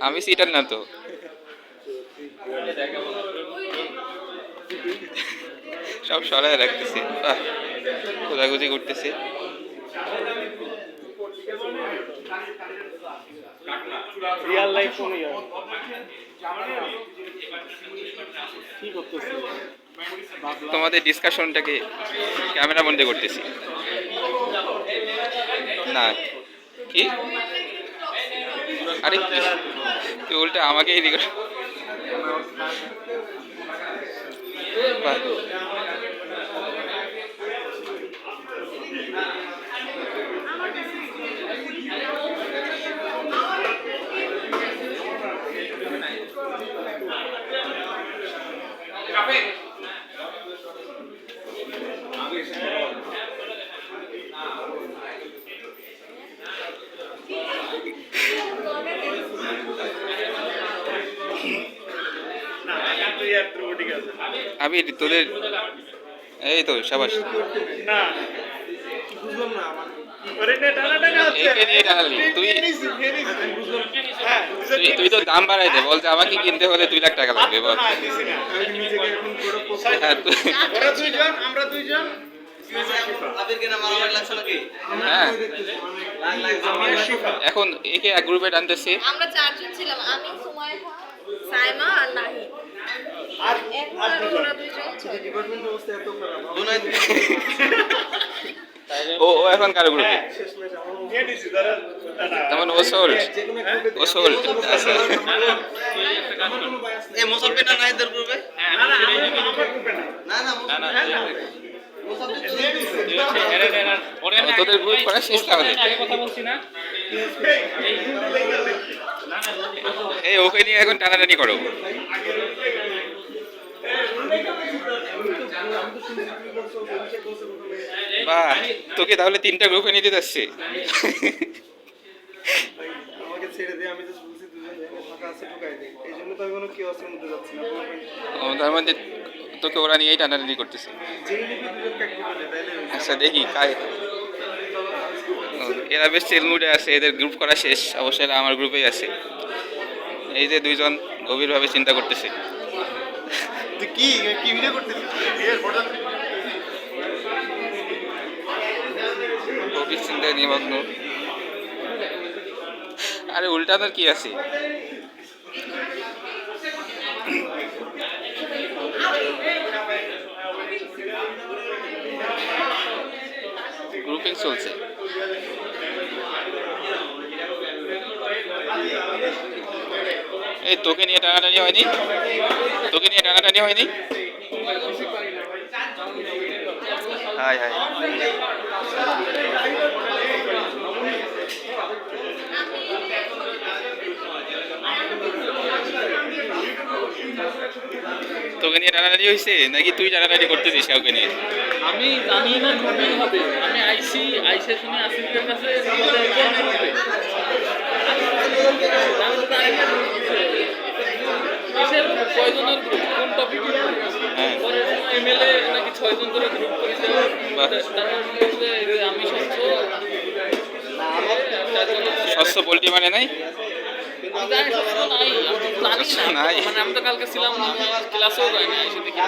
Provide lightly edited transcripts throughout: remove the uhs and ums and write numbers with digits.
আমি সিটার না তো, সব সরাই রাখতেছে, খোঁজাখুঁজি করতেছে। রিয়েল লাইফ শুনি কি করতেছি, তোমাদের ডিসকাশনটাকে ক্যামেরা বন্ধ করতেছি না কি? আরে কি তুই উল্টা আমাকেই আমি তোদের এই তো সাবাস না বুঝলাম না তুই তো দাম বাড়াই দে, বলতে আমাকে কিনতে হলে 2 লাখ টাকা লাগবে বল। হ্যাঁ এখন একে এক গ্রুপে টানতেছি, আমরা 4 জন ছিলাম, আমি সুমাইয়া সাইমা আর নাহি। আর ওরা 2 জন ছিল। ডিপার্টমেন্টের অবস্থা এত খারাপ। ও এখন কার গ্রুপে? তেমন ও সোল্ড আচ্ছা এই মুসাফি না নাইদের গ্রুপে? না না না না না তোদের গ্রুপ করা শেষ তাহলে। এই ওকে নিয়ে এখন টানাটানি করো। বাহ, তোকে তাহলে 3টা গ্রুপে নিতে যাচ্ছে। আমাকে ছেড়ে দে, আমি জাস্ট বলছি দুজন ফাঁকা আছে ঢুকাই দে, এইজন্য তো আমি কোনো কিওসের মধ্যে যাচ্ছি না। ও তার মধ্যে তোকে ওরা নিয়েই টানাটানি করতেছে। যেই লিপি দুজন কাটতে পারে তাইলে আচ্ছা দেখি কায় এরা বেশ চেল মুডে আছে, এদের গ্রুপ করা শেষ, অবশ্যই এরা আমার গ্রুপেই আছে। এই যে 2 জন গভীরভাবে চিন্তা করতেছে। তুই কি কি ভিডিও করতেছিস? গভীর চিন্তায় নিমগ্ন। আরে উল্টানোর কি আছে? গ্রুপিং চলছে। এই তোকে নিয়ে টানাটানি হয়নি? তোকে নিয়ে টানাটানি হয়নি? হাই হাই তোকে নিয়ে টানাটানি হয়েছে নাকি তুই টানাটানি করতেছিস কাউকে নিয়ে? আমি জানি না গ্রুপিং হবে, আমি আইসে শুনে আসিফের কাছে কয়জনের গ্রুপ, কোন টপিক এমএলএ নাকি 6 জন করে গ্রুপ করেছে। আমি স্বচ্ছ পোল্ট্রি মানে নাই, আমি জানি স্বচ্ছ নাই, আমি জানি না, মানে আমি তো কালকে ছিলাম না, আমি ক্লাসেও যাই না, এসে দেখি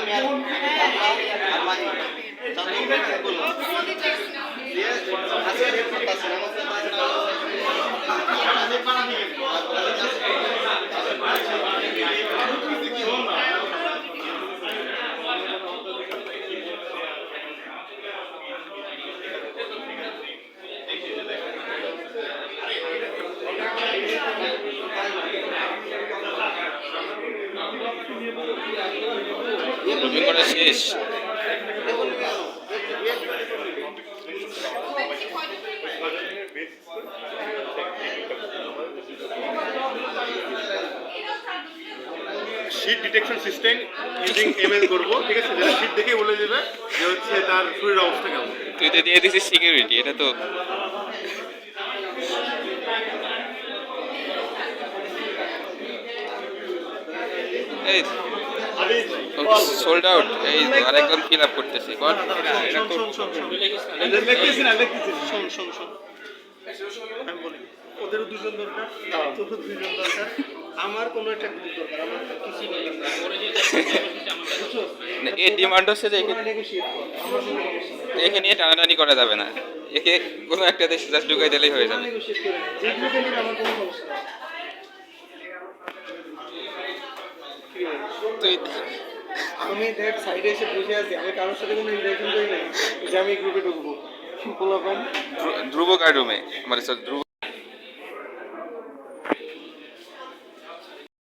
গ্রুপিং করা শেষ। Sheet detection system using ML করব, ঠিক আছে? যেটা শীট দেখে বলে দেবে যে হচ্ছে তার শরীরের অবস্থা কেমন। তুই তো দিয়ে দিছিস সিকিউরিটি, এটা তো এই সোল্ড আউট। এই তো আরেকজন ফিল আপ করতেছি কোন লিখতেছি না শোন আমি বলি ওদেরও দুজন দরকার তোরও দুজন দরকার আমার কোনো একটা গ্রুপ দরকার আমার কিছু দরকার এই ডিমান্ড হচ্ছে যে একে- নেগোশিয়েট কর আমরা নেগোশিয়েট একে নিয়ে টানাটানি করা যাবে না, একে কোনো একটা দেশ জাস্ট ঢুকাই দিলেই হয়ে যাবে। নেগোশিয়েট করে যে গ্রুপে নিলে আমার কোনো সমস্যা নেই তুই আমি দেখ সাইডে এসে বসে আছি আমি কারোর সাথে কোনো ইন্টারেকশন করি নাই যে আমি গ্রুপে ঢুকবো পোলাপান ধ্রুব কার রুমে মানে ধ্রুব